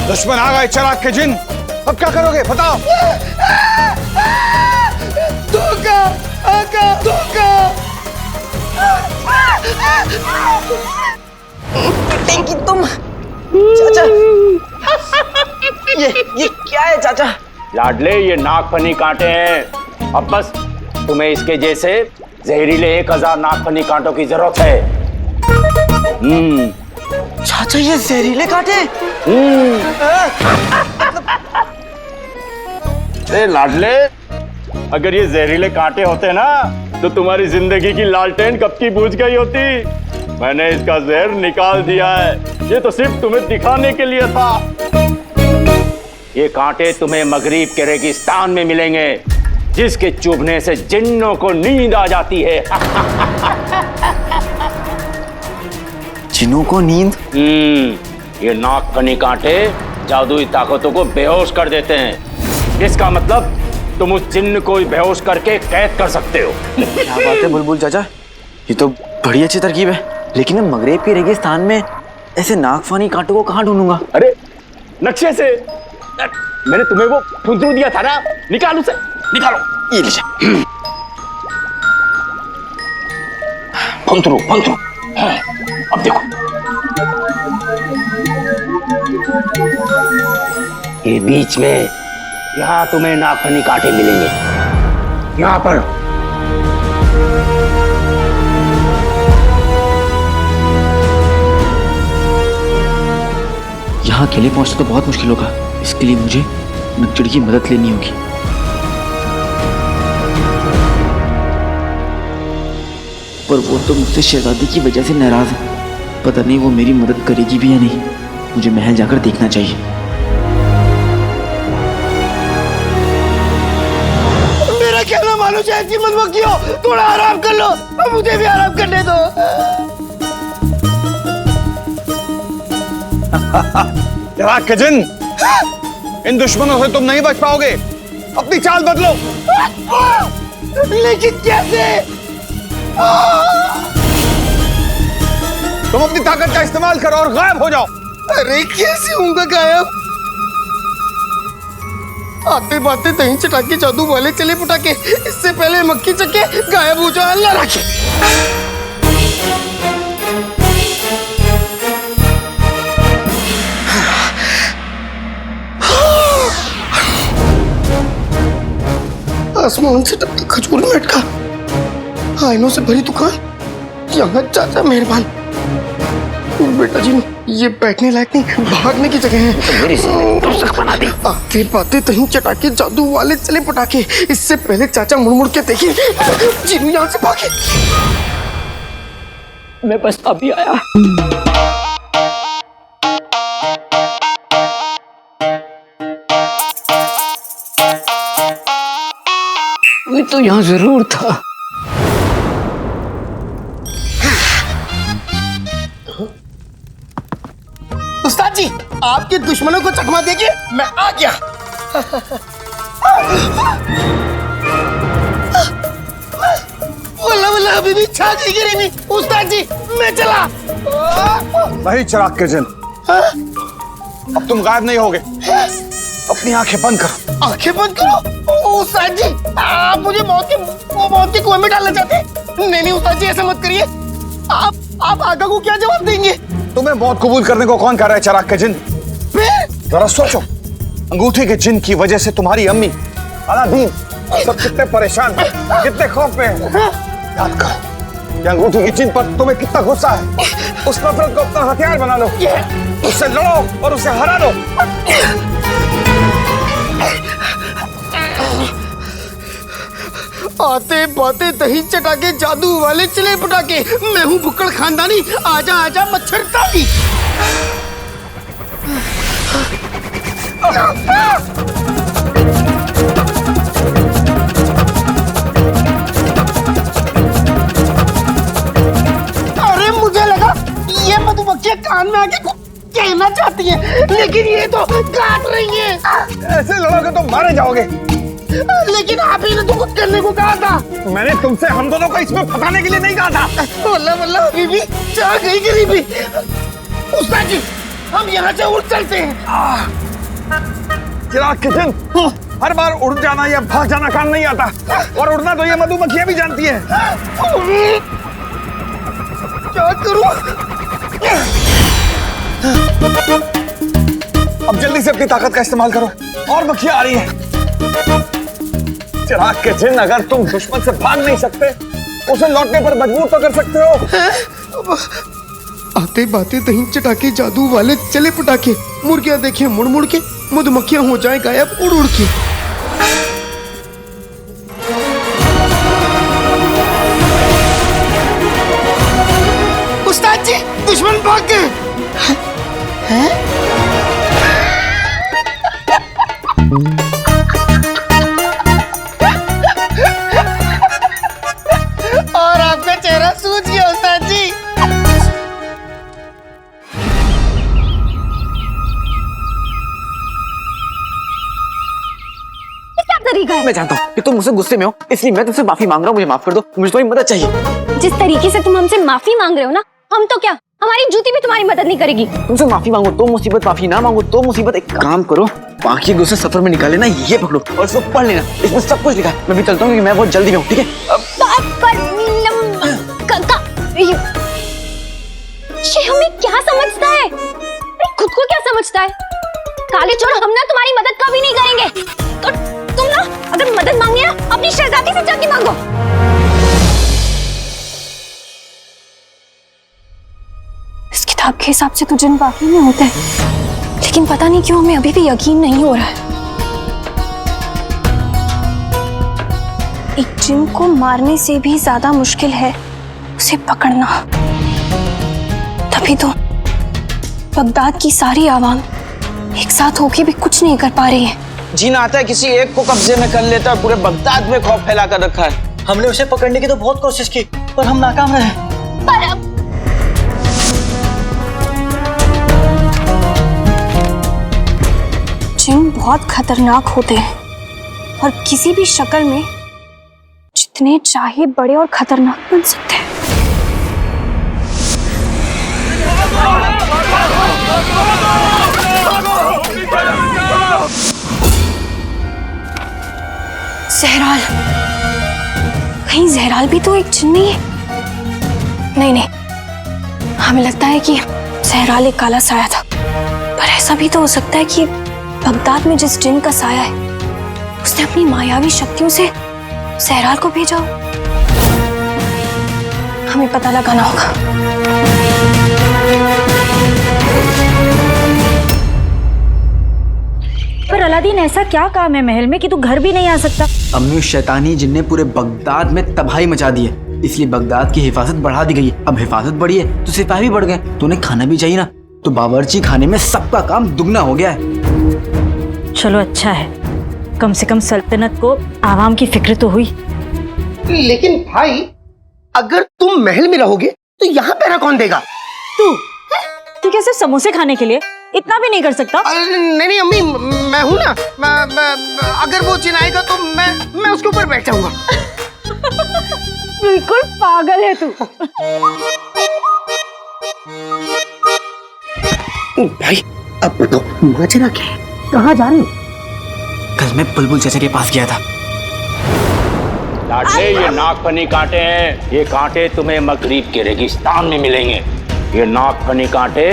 दुश्मन आ गए चिराग के जिन, अब क्या करोगे बताओ? धोखा आका, धोखा। टेंकी तुम चाचा, ये क्या है चाचा? लाडले ये नागफनी कांटे हैं। अब बस तुम्हें इसके जैसे जहरीले 1000 नागफनी कांटों की जरूरत है। चाचा ये जहरीले कांटे? अरे लाडले, अगर ये जहरीले कांटे होते ना तो तुम्हारी जिंदगी की लालटेन कब की बुझ गई होती। मैंने इसका जहर निकाल दिया है, ये तो सिर्फ तुम्हें दिखाने के लिए था। ये कांटे तुम्हें मगरिब के रेगिस्तान में मिलेंगे, जिसके चुभने से जिन्नों को नींद आ जाती है। जिन्नों को नींद? ये नागफनी कांटे जादुई ताकतों को बेहोश कर देते हैं। इसका मतलब तुम उस जिन्न को बेहोश करके कैद कर सकते हो। क्या बात है बुलबुल चाचा, ये तो बड़ी अच्छी तरकीब है। लेकिन मैं मगरेब के रेगिस्तान में ऐसे नागफनी कांटों को कहाँ ढूंढूंगा? अरे नक्शे से मैंने तुम्हें वो फुंदरू दिया था ना, निकालो उसे, निकालो। ये लीजिए। फुंदरू फुंदरू। अब देखो ये बीच में, यहाँ तुम्हें नागफनी कांटे मिलेंगे, यहाँ पर। यहाँ अकेले पहुंचना तो बहुत मुश्किल होगा, इसके लिए मुझे नकचड़ी की मदद लेनी होगी। पर वो तो मुझसे शहजादी की वजह से नाराज है, पता नहीं वो मेरी मदद करेगी भी या नहीं। मुझे महल जाकर देखना चाहिए। मेरा कहना मानो, शायद की मत मक्खियो, थोड़ा आराम कर लो और मुझे भी आराम करने दो। चिराग के जिन, इन दुश्मनों से तुम नहीं बच पाओगे, अपनी चाल बदलो। लेकिन कैसे? तुम अपनी ताकत का इस्तेमाल करो और गायब हो जाओ। अरे कैसे होऊंगा गायब? आते बाते दही चटाके जादू वाले चले पटाके, इससे पहले मक्खी चक्के गायब हो जाओ। अल्लाह रखे। आसमान से टपका खजूर में अटका, आईनों से भरी दुकान, यहाँ चाचा मेहरबान। बेटा जी ये बैठने लायक नहीं, भागने की जगह है। मेरी बना दी। आते बातें तहीं चटाके जादू वाले चले पटाके, इससे पहले चाचा मुड़ मुड़ के देखे जीनू यहाँ से भागे। मैं बस अभी आया। मैं तो यहाँ जरूर था। उस्ताद जी आपके दुश्मनों को चकमा देके मैं आ गया। वल्ला वल्ला अभी भी छा गई गिरी। उस्ताद जी मैं चला। नहीं चिराग के जिन, अब तुम गायब नहीं होगे, अपनी आंखें बंद करो। आंखें बंद करो। उस्ताद जी, आप मुझे मौत के कुएं में डालना चाहते हैं? नहीं उस्ताद जी, ऐसा मत करिए। आप आका को क्या जवाब देंगे? तुम्हें मौत कबूल करने को कौन कह रहा है चिराग के जिन? जरा सोचो, अंगूठी के जिन की वजह से तुम्हारी अम्मी, अलादीन सब कितने परेशान हैं, कितने खौफ में हैं। याद करो कि अंगूठी की जिन पर तुम्हें कितना गुस्सा है। उस नफरत को अपना हथियार बना लो, उससे लड़ो और उसे हरा दो। आते बाते दही चटाके जादू वाले चले पटाके। मैं हूँ भुक्कड़ खानदानी, आजा आजा मच्छरदानी। अरे मुझे लगा ये मधुमक्खियां कान में आके कुछ कहना चाहती हैं, लेकिन ये तो काट रही हैं। ऐसे लड़ोगे तो मारे जाओगे। लेकिन आप ही ने तो कुछ करने को कहा था। मैंने तुमसे हम दोनों को इसमें फंसाने के लिए नहीं कहा था। वल्ला वल्ला बीबी, चाह गई गरीबी। उस्ताद जी, हम यहाँ से उड़ चलते हैं। चिराग के जिन, हर बार उड़ जाना या भाग जाना काम नहीं आता, और उड़ना तो ये मधुमक्खियां भी जानती हैं। क्या करूं? अब जल्दी से अपनी ताकत का इस्तेमाल करो, और मक्खियां आ रही हैं। चिराग के जिन, अगर तुम दुश्मन से भाग नहीं सकते, उसे लौटने पर मजबूर तो कर सकते हो। आते बाते दही चटाके जादू वाले चले पटाके। मुर्गियां देखे मुड़ मुड़ के, मधुमक्खियां हो जाए गायब उड़ उड़ के। उस्ताद जी, दुश्मन भाग गए। हैं? और आपका चेहरा सूझ गया उस्ताद जी। क्या तरीका है? मैं जानता हूँ कि तुम मुझसे गुस्से में हो, इसलिए मैं तुमसे माफी मांग रहा हूँ। मुझे माफ कर दो, मुझे तुम्हारी मदद चाहिए। जिस तरीके से तुम हमसे माफी मांग रहे हो ना, हम तो क्या, हमारी जूती भी तुम्हारी मदद नहीं करेगी। तुमसे माफी मांगो तो मुसीबत, माफी ना मांगो तो मुसीबत। एक काम करो, बाकी गुस्से सफर में निकाले ना, ये पकड़ो और इसको पढ़ लेना, इसमें सब कुछ लिखा है। मैं भी चलता हूँ क्योंकि मैं बहुत जल्दी में हूँ, ठीक है? ये हमें क्या समझता है? खुद को क्या समझता है? काले चोर, हम ना तुम्हारी मदद कभी नहीं करेंगे। तो तुम ना अगर मदद मांगनी है ना, अपनी शहजादी से जाके मांगो। इस किताब के हिसाब से तो जिन बाकी में होते हैं, लेकिन पता नहीं क्यों हमें अभी भी यकीन नहीं हो रहा है। एक जिन को मारने से भी ज्यादा मुश्किल है उसे पकड़ना। तभी तो बगदाद की सारी आवाम एक साथ होके भी कुछ नहीं कर पा रही है। जिन आता है, किसी एक को कब्जे में कर लेता है, पूरे बगदाद में खौफ फैला कर रखा है। हमने उसे पकड़ने की तो बहुत कोशिश की, पर हम नाकाम रहे। पर अब जिन बहुत खतरनाक होते हैं और किसी भी शक्ल में जितने चाहे बड़े और खतरनाक बन सकते हैं। जहराल, कहीं जहराल भी तो एक जिन नहीं है? नहीं, हमें लगता है कि जहराल एक काला साया था, पर ऐसा भी तो हो सकता है कि बगदाद में जिस जिन का साया है उसने अपनी मायावी शक्तियों से जहराल को भेजा हो। हमें पता लगाना होगा। पर अलादीन, ऐसा क्या काम है महल में कि तू घर भी नहीं आ सकता? अम्मी, उस शैतानी जिन ने पूरे बगदाद में तबाही मचा दी है, इसलिए बगदाद की हिफाजत बढ़ा दी गई है। अब हिफाजत बढ़ी है तो सिपाही भी बढ़ गए, तो उन्हें खाना भी चाहिए ना, तो बावर्ची खाने में सबका काम दुगना हो गया है। चलो अच्छा है, कम से कम सल्तनत को आवाम की फिक्र तो हुई। लेकिन भाई, अगर तुम महल में रहोगे तो यहाँ पहरा कौन देगा? तू क्या सिर्फ समोसे खाने के लिए इतना भी नहीं कर सकता? नहीं अम्मी, मैं हूँ ना, अगर वो चिल्लाएगा तो मैं उसके ऊपर बैठ जाऊंगा। बिल्कुल पागल है तू। भाई अब बताओ, माजरा क्या है? कहाँ जा रहे हो? कल मैं बुलबुल चाचा के पास गया था। लाडले, ये नागफनी कांटे हैं। ये कांटे तुम्हें मगरिब के रेगिस्तान में मिलेंगे। ये नागफनी कांटे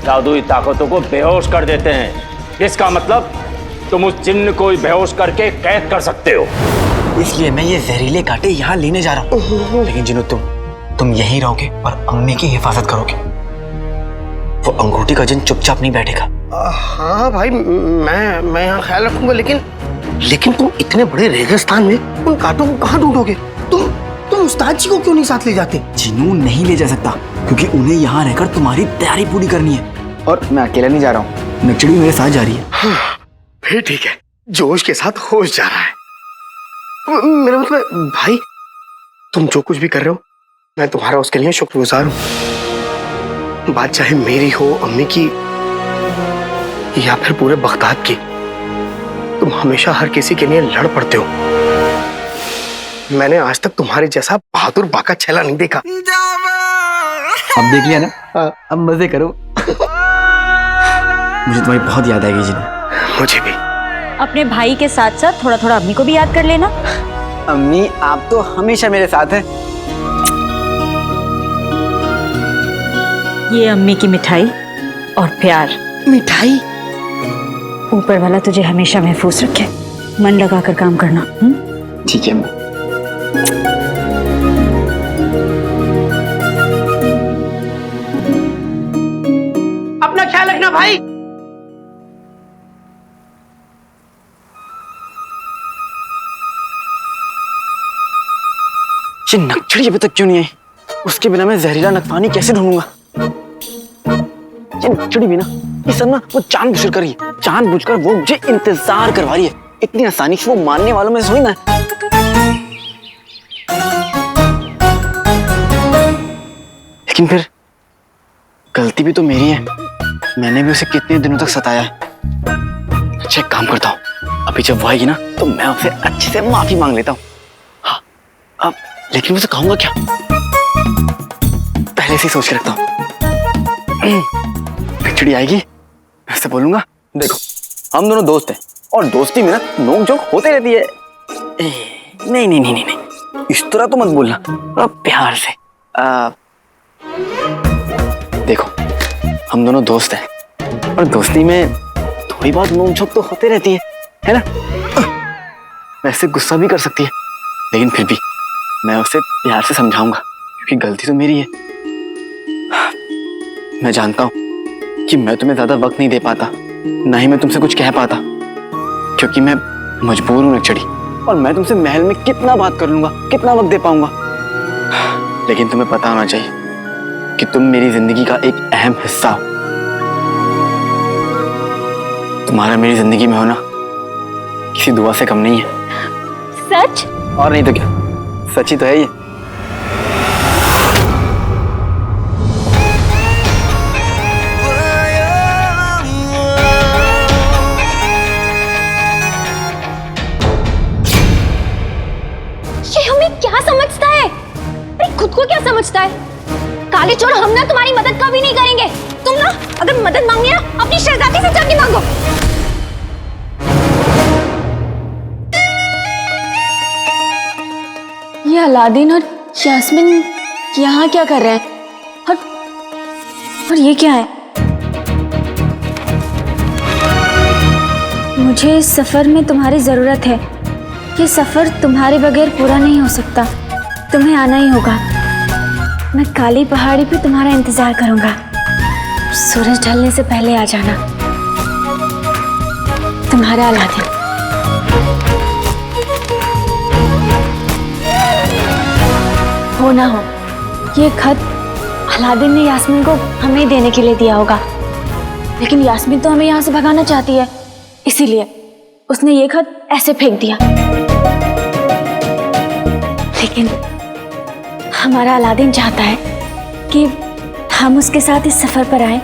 जादुई ताकतों को बेहोश कर देते हैं। इसका मतलब तुम उस जिन्न को बेहोश करके कैद कर सकते हो। इसलिए मैं ये जहरीले कांटे यहाँ लेने जा रहा हूँ। लेकिन जिन्नू, तुम यहीं रहोगे और अम्मी की हिफाजत करोगे। वो अंगूठी का जिन चुपचाप नहीं बैठेगा। हाँ भाई, मैं यहाँ ख्याल रखूंगा। लेकिन तुम इतने बड़े रेगिस्तान में उन कांटों को कहाँ ढूंढोगे? तुम उस्ताद जी को क्यों नहीं साथ ले जाते? जिन्नू, नहीं ले जा सकता क्योंकि उन्हें यहाँ रहकर तुम्हारी तैयारी पूरी करनी है। और मैं अकेला नहीं जा रहा हूँ, नक्चड़ी मेरे साथ जा रही है। हाँ, फिर ठीक है। जोश के साथ होश जा रहा है। मेरा मतलब भाई, तुम जो कुछ भी कर रहे हो, मैं तुम्हारा उसके लिए शुक्रगुजार हूँ। बात चाहे मेरी हो, अम्मी की, या फिर पूरे बगदाद की, तुम हमेशा हर किसी के लिए लड़ पड़ते हो। मैंने आज तक तुम्हारे जैसा बहादुर बाका छेला नहीं देखा। अब देख लिया ना, अब मजे करो। मुझे तुम्हारी बहुत याद आएगी जिन्नू। मुझे भी। अपने भाई के साथ साथ थोड़ा थोड़ा अम्मी को भी याद कर लेना। अम्मी, आप तो हमेशा मेरे साथ हैं। ये अम्मी की मिठाई और प्यार। मिठाई? ऊपर वाला तुझे हमेशा महफूज रखे। मन लगाकर काम करना। ठीक है अम्मी। अपना ख्याल रखना भाई। ये नक्चड़ी अभी तक क्यों नहीं आई? उसके बिना मैं जहरीला नगफानी कैसे ढूंढूंगा? ये नक्चड़ी भी ना, ये सब ना वो जानबूझकर कर रही है। जानबूझकर वो मुझे इंतजार करवा रही है। इतनी आसानी से वो मानने वालों में से हुई ना। लेकिन फिर गलती भी तो मेरी है। मैंने भी उसे कितने दिनों तक सताया है। अच्छा, एक काम करता हूँ, अभी जब वो आएगी ना तो मैं उसे अच्छे से माफी मांग लेता हूँ। हाँ, अब लेकिन मुझे कहूंगा क्या, पहले से ही सोच के रखता हूँ। खिचड़ी आएगी, मैं उससे बोलूंगा, देखो हम दोनों दोस्त हैं और दोस्ती में ना नोक झोंक होते रहती है। नहीं नहीं नहीं नहीं, इस तरह तो मत बोलना, थोड़ा प्यार से। देखो हम दोनों दोस्त हैं और दोस्ती में थोड़ी बहुत नोक झोंक तो होते रहती है ना? वैसे गुस्सा भी कर सकती है, लेकिन फिर भी मैं उसे प्यार से समझाऊंगा क्योंकि गलती तो मेरी है। मैं जानता हूं कि मैं तुम्हें ज्यादा वक्त नहीं दे पाता, ना ही मैं तुमसे कुछ कह पाता, क्योंकि मैं मजबूर हूं नक्चड़ी। और मैं तुमसे महल में कितना बात कर लूंगा, कितना वक्त दे पाऊंगा। लेकिन तुम्हें पता होना चाहिए कि तुम मेरी जिंदगी का एक अहम हिस्सा हो। तुम्हारा मेरी जिंदगी में होना किसी दुआ से कम नहीं है। सच? और नहीं तो क्या, सच ही तो है ये। ये हमें क्या समझता है? अरे खुद को क्या समझता है? काले चोर, हम ना तुम्हारी मदद कभी नहीं करेंगे। तुम ना अगर मदद मांगनी है ना अपनी शहजादी से जाके मांगो। ये अलादीन और यास्मीन यहाँ क्या कर रहे हैं? और ये क्या है? मुझे इस सफर में तुम्हारी जरूरत है। ये सफर तुम्हारे बगैर पूरा नहीं हो सकता। तुम्हें आना ही होगा। मैं काली पहाड़ी पे तुम्हारा इंतजार करूंगा। सूरज ढलने से पहले आ जाना। तुम्हारा अलादीन। हो ना हो, ये खत अलादीन ने यास्मीन को हमें देने के लिए दिया होगा, लेकिन यास्मीन तो हमें यहाँ से भगाना चाहती है, इसीलिए उसने ये खत ऐसे फेंक दिया। लेकिन हमारा अलादीन चाहता है कि हम उसके साथ इस सफर पर आए,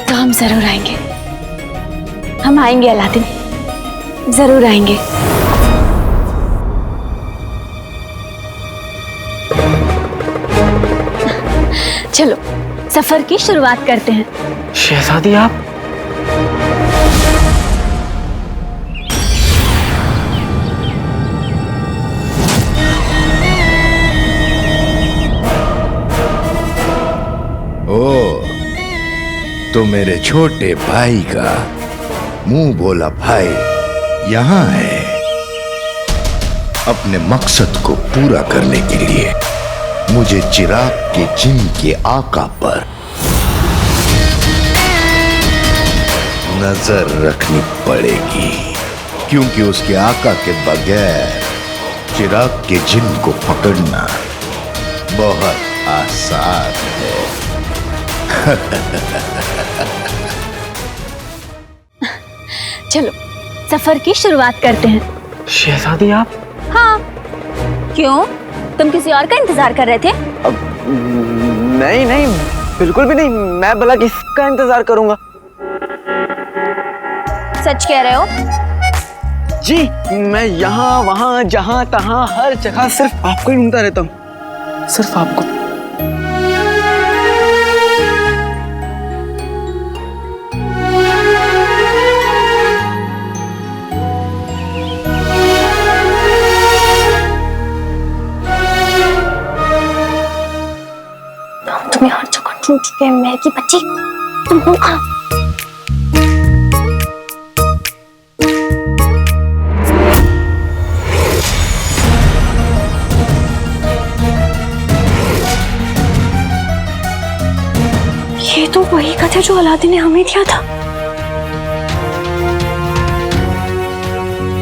तो हम जरूर आएंगे। हम आएंगे अलादीन, जरूर आएंगे। चलो सफर की शुरुआत करते हैं। शहजादी, आप तो मेरे छोटे भाई का मुंह बोला भाई यहाँ है। अपने मकसद को पूरा करने के लिए मुझे चिराग के जिन के आका पर नजर रखनी पड़ेगी, क्योंकि उसके आका के बगैर चिराग के जिन को पकड़ना बहुत आसान है। चलो सफर की शुरुआत करते हैं। शहजादी आप? हाँ, क्यों? तुम किसी और का इंतजार कर रहे थे? नहीं नहीं, बिल्कुल भी नहीं। मैं भला किसका इंतजार करूंगा? सच कह रहे हो? जी, मैं यहाँ वहाँ जहाँ तहाँ हर जगह सिर्फ आपको ही ढूंढता रहता हूँ, सिर्फ आपको। तुम्हें हर जगह ढूंढ चुके हैं मैं की बच्ची, तुम हो कहाँ? ये तो वही खत है जो अलादीन ने हमें दिया था।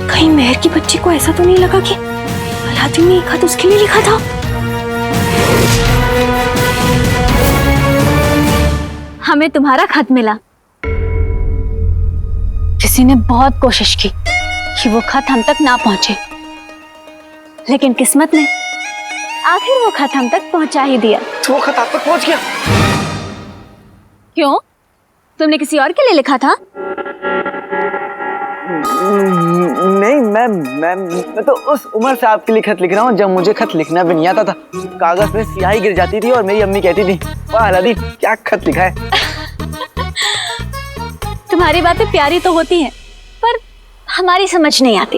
कहीं मेहर की बच्ची को ऐसा तो नहीं लगा कि अलादीन ने ये खत उसके लिए लिखा था? हमें तुम्हारा खत मिला। किसी ने बहुत कोशिश की कि वो खत हम तक ना पहुंचे, लेकिन किस्मत ने आखिर वो खत हम तक पहुंचा ही दिया। तो वो खत आप तक पहुंच गया? क्यों? तुमने किसी और के लिए लिखा था? नहीं, मैं तो उस उम्र से आपके लिए खत लिख रहा हूँ जब मुझे खत लिखना भी नहीं आता था। कागज में स्याही गिर जाती थी और मेरी अम्मी कहती थी, वाह अलादीन क्या खत लिखा है। तुम्हारी बातें प्यारी तो होती हैं, पर हमारी समझ नहीं आती।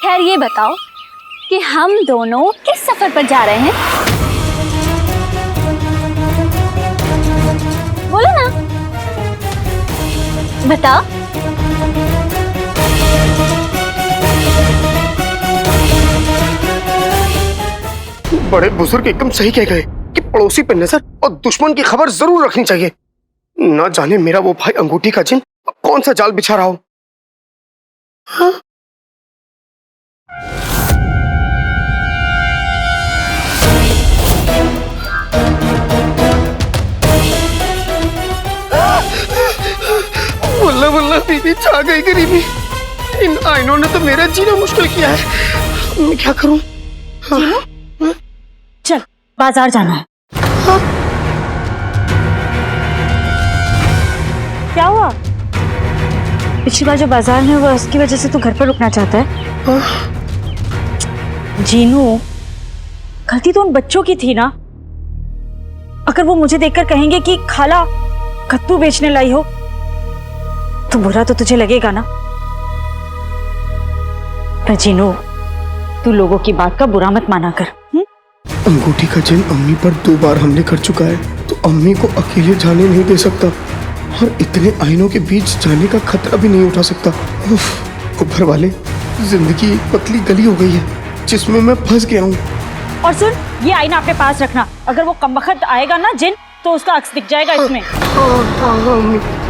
खैर ये बताओ कि हम दोनों किस सफर पर जा रहे हैं? बोलो ना, बताओ। बड़े बुजुर्ग एकदम सही कह गए कि पड़ोसी पे नजर और दुश्मन की खबर जरूर रखनी चाहिए। ना जाने मेरा वो भाई अंगूठी का जिन कौन सा जाल बिछा रहा हो। हाँ? वल्ला वल्ला बीबी छा गई गरीबी। इन आइनों ने तो मेरा जीना मुश्किल किया है। मैं क्या करूं? हाँ? चल बाजार जाना है। हाँ? क्या हुआ? पिछली बार जो बाजार में हुआ उसकी वजह से तू घर पर रुकना चाहता है? हाँ? जीनू, गलती तो उन बच्चों की थी ना। अगर वो मुझे देखकर कहेंगे कि खाला कद्दू बेचने लाई हो, तो बुरा तो तुझे लगेगा ना। पर जीनू, तू लोगों की बात का बुरा मत माना कर। अंगूठी का जिन अम्मी पर 2 बार हमले कर चुका है, तो अम्मी को अकेले जाने नहीं दे सकता और इतने आइनों के बीच जाने का खतरा भी नहीं उठा सकता। ऊपर वाले, जिंदगी एक पतली गली हो गई है जिसमें मैं फंस गया हूँ। और सुन, ये आईना अपने पास रखना। अगर वो कमबख्त आएगा ना जिन, तो उसका अक्स दिख जाएगा इसमें। हाँ, हाँ, हाँ,